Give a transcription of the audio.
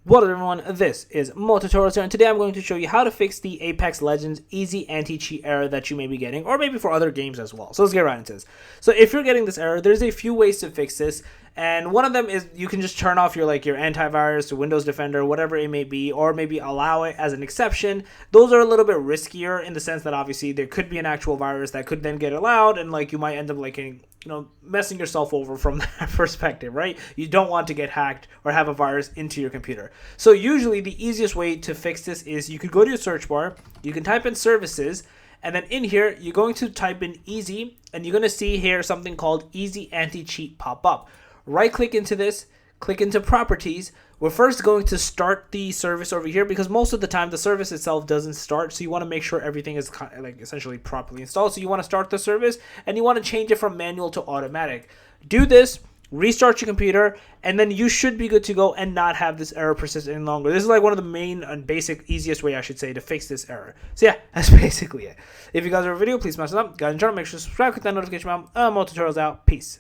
What up everyone, this is Motutorials here, and today I'm going to show you how to fix the Apex Legends easy anti-cheat error that you may be getting, or maybe for other games as well. So let's get right into this. So if you're getting this error, there's a few ways to fix this, and one of them is you can just turn off your antivirus or Windows Defender, whatever it may be, or maybe allow it as an exception. Those are a little bit riskier in the sense that obviously there could be an actual virus that could then get allowed, and you might end up messing yourself over from that perspective, right? You don't want to get hacked or have a virus into your computer. So usually the easiest way to fix this is you could go to your search bar, you can type in services, and then in here you're going to type in easy, and you're going to see here something called easy anti-cheat pop up. Right click into this, click into properties. We're first going to start the service over here because most of the time the service itself doesn't start, so you want to make sure everything is essentially properly installed. So you want to start the service and you want to change it from manual to automatic. Do this, restart your computer, and then you should be good to go and not have this error persist any longer. This is one of the main and basic easiest way, I should say, to fix this error. So yeah, that's basically it. If you guys have a video, please smash it up. Guys, and channel, make sure to subscribe, click that notification bell. More tutorials out. Peace.